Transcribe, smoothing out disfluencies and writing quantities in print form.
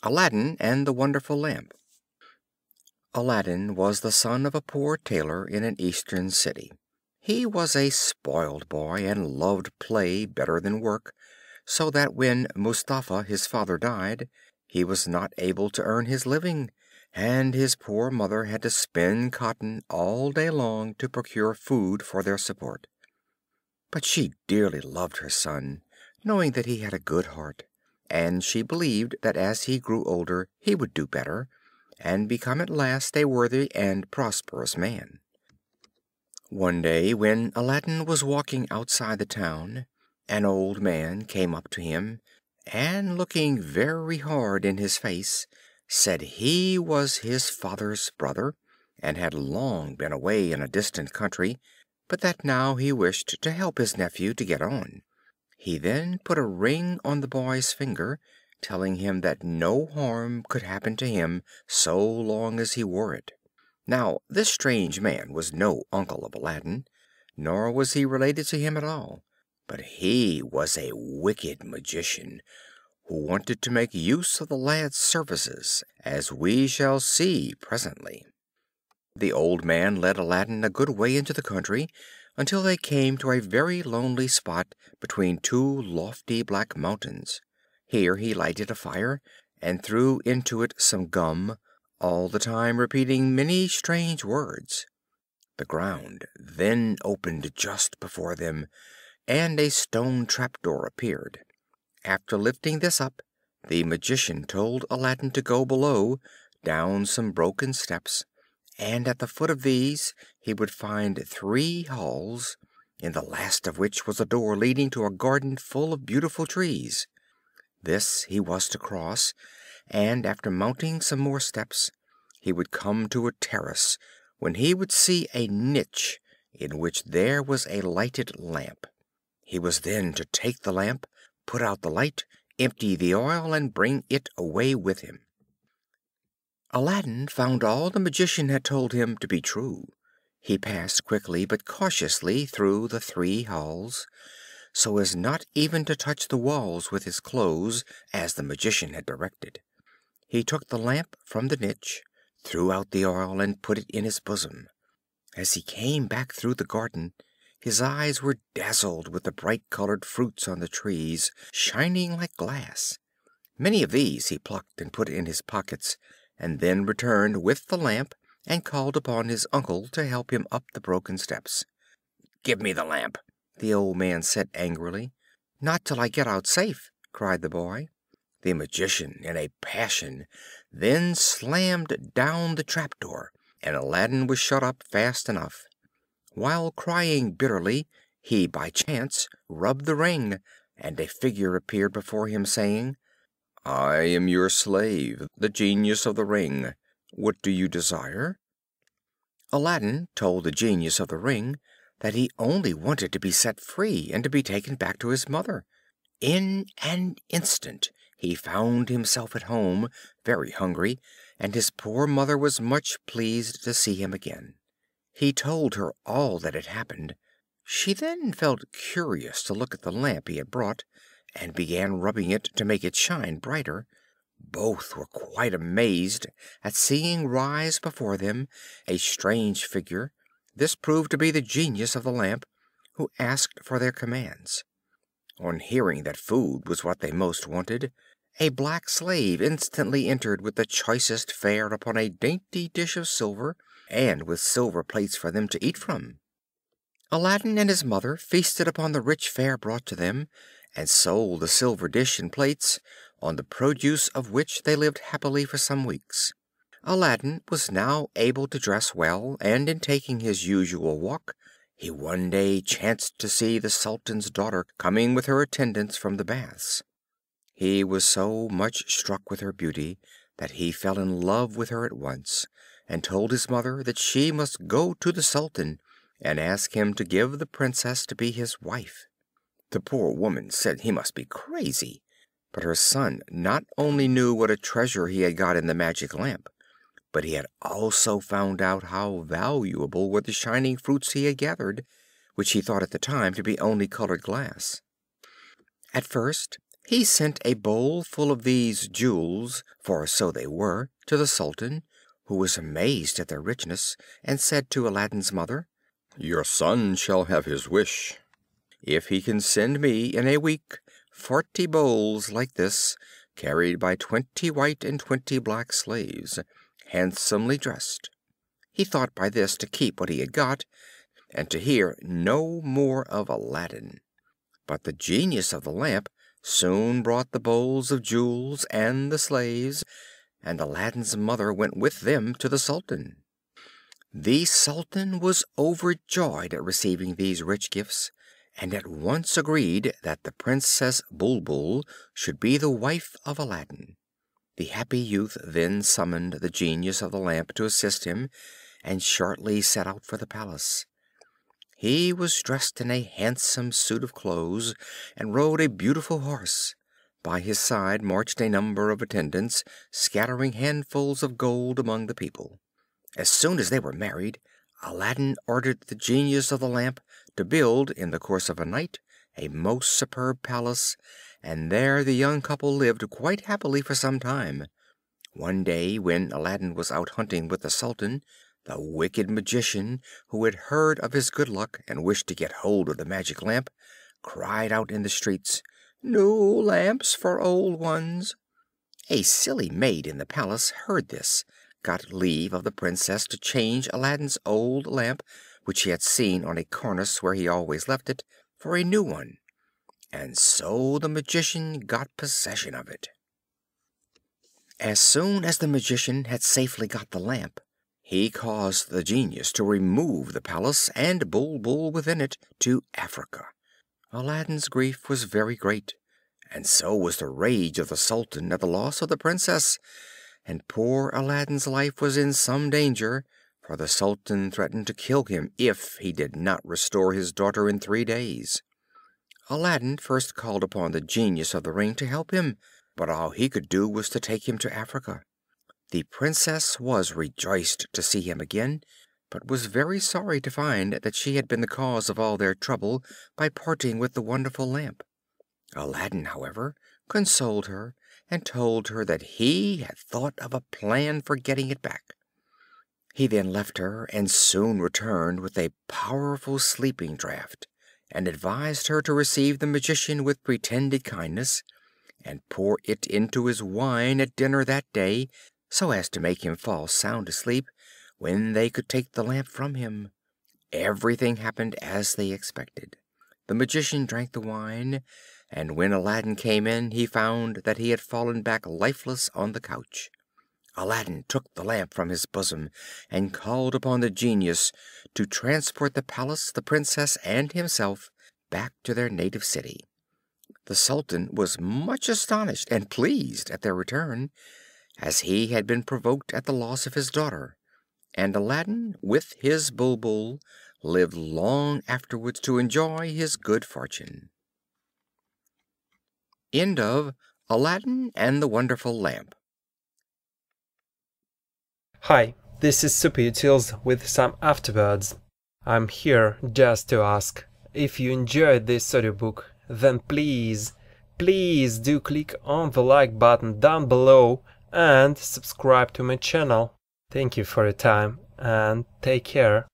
Aladdin and the Wonderful Lamp. Aladdin was the son of a poor tailor in an eastern city. He was a spoiled boy, and loved play better than work, so that when Mustapha his father died, he was not able to earn his living, and his poor mother had to spin cotton all day long to procure food for their support. But she dearly loved her son, knowing that he had a good heart, and she believed that as he grew older he would do better, and become at last a worthy and prosperous man. One day, when Aladdin was walking outside the town, an old man came up to him, and looking very hard in his face, said he was his father's brother, and had long been away in a distant country, but that now he wished to help his nephew to get on. He then put a ring on the boy's finger, telling him that no harm could happen to him so long as he wore it. Now this strange man was no uncle of Aladdin, nor was he related to him at all, but he was a wicked magician, who wanted to make use of the lad's services, as we shall see presently. The old man led Aladdin a good way into the country, until they came to a very lonely spot between two lofty black mountains. Here he lighted a fire, and threw into it some gum, all the time repeating many strange words. The ground then opened just before them, and a stone trapdoor appeared. After lifting this up, the magician told Aladdin to go below, down some broken steps, and at the foot of these he would find 3 halls, in the last of which was a door leading to a garden full of beautiful trees. This he was to cross, and after mounting some more steps, he would come to a terrace, when he would see a niche in which there was a lighted lamp. He was then to take the lamp, put out the light, empty the oil, and bring it away with him. Aladdin found all the magician had told him to be true. He passed quickly but cautiously through the 3 halls, so as not even to touch the walls with his clothes, as the magician had directed. He took the lamp from the niche, threw out the oil, and put it in his bosom. As he came back through the garden, his eyes were dazzled with the bright colored fruits on the trees, shining like glass. Many of these he plucked and put in his pockets, and then returned with the lamp, and called upon his uncle to help him up the broken steps. "Give me the lamp," the old man said angrily. "Not till I get out safe," cried the boy. The magician, in a passion, then slammed down the trapdoor, and Aladdin was shut up fast enough. While crying bitterly, he by chance rubbed the ring, and a figure appeared before him, saying, "I am your slave, the genius of the ring. What do you desire?" Aladdin told the genius of the ring that he only wanted to be set free, and to be taken back to his mother. In an instant he found himself at home, very hungry, and his poor mother was much pleased to see him again. He told her all that had happened. She then felt curious to look at the lamp he had brought, and began rubbing it to make it shine brighter. Both were quite amazed at seeing rise before them a strange figure. This proved to be the genius of the lamp, who asked for their commands. On hearing that food was what they most wanted, a black slave instantly entered with the choicest fare upon a dainty dish of silver, and with silver plates for them to eat from. Aladdin and his mother feasted upon the rich fare brought to them, and sold the silver dish and plates, on the produce of which they lived happily for some weeks. Aladdin was now able to dress well, and in taking his usual walk, he one day chanced to see the Sultan's daughter coming with her attendants from the baths. He was so much struck with her beauty that he fell in love with her at once, and told his mother that she must go to the Sultan and ask him to give the Princess to be his wife. The poor woman said he must be crazy, but her son not only knew what a treasure he had got in the magic lamp, but he had also found out how valuable were the shining fruits he had gathered, which he thought at the time to be only colored glass. At first He sent a bowl full of these jewels, for so they were, to the Sultan, who was amazed at their richness, and said to Aladdin's mother, "Your son shall have his wish, if he can send me in a week 40 bowls like this, carried by 20 white and 20 black slaves, handsomely dressed." He thought by this to keep what he had got, and to hear no more of Aladdin. But the genius of the lamp soon brought the bowls of jewels and the slaves, and Aladdin's mother went with them to the Sultan. The Sultan was overjoyed at receiving these rich gifts, and at once agreed that the Princess Bulbul should be the wife of Aladdin. The happy youth then summoned the genius of the lamp to assist him, and shortly set out for the palace. He was dressed in a handsome suit of clothes, and rode a beautiful horse. By his side marched a number of attendants, scattering handfuls of gold among the people. As soon as they were married, Aladdin ordered the genius of the lamp to build, in the course of a night, a most superb palace, and there the young couple lived quite happily for some time. One day, when Aladdin was out hunting with the Sultan, the wicked magician, who had heard of his good luck and wished to get hold of the magic lamp, cried out in the streets, "New lamps for old ones!" A silly maid in the palace heard this, got leave of the Princess to change Aladdin's old lamp, which he had seen on a cornice where he always left it, for a new one, and so the magician got possession of it. As soon as the magician had safely got the lamp, he caused the genius to remove the palace and Bulbul within it to Africa. Aladdin's grief was very great, and so was the rage of the Sultan at the loss of the Princess, and poor Aladdin's life was in some danger, for the Sultan threatened to kill him if he did not restore his daughter in 3 days. Aladdin first called upon the genius of the ring to help him, but all he could do was to take him to Africa. The Princess was rejoiced to see him again, but was very sorry to find that she had been the cause of all their trouble by parting with the wonderful lamp. Aladdin, however, consoled her, and told her that he had thought of a plan for getting it back. He then left her, and soon returned with a powerful sleeping draught, and advised her to receive the magician with pretended kindness, and pour it into his wine at dinner that day, so as to make him fall sound asleep when they could take the lamp from him. Everything happened as they expected. The magician drank the wine, and when Aladdin came in he found that he had fallen back lifeless on the couch. Aladdin took the lamp from his bosom, and called upon the genius to transport the palace, the Princess, and himself back to their native city. The Sultan was much astonished and pleased at their return, as he had been provoked at the loss of his daughter, and Aladdin, with his Bulbul, lived long afterwards to enjoy his good fortune. End of Aladdin and the Wonderful Lamp. Hi, this is Super Utils with some afterwords. I'm here just to ask, if you enjoyed this audiobook, then please do click on the like button down below and subscribe to my channel. Thank you for your time and take care.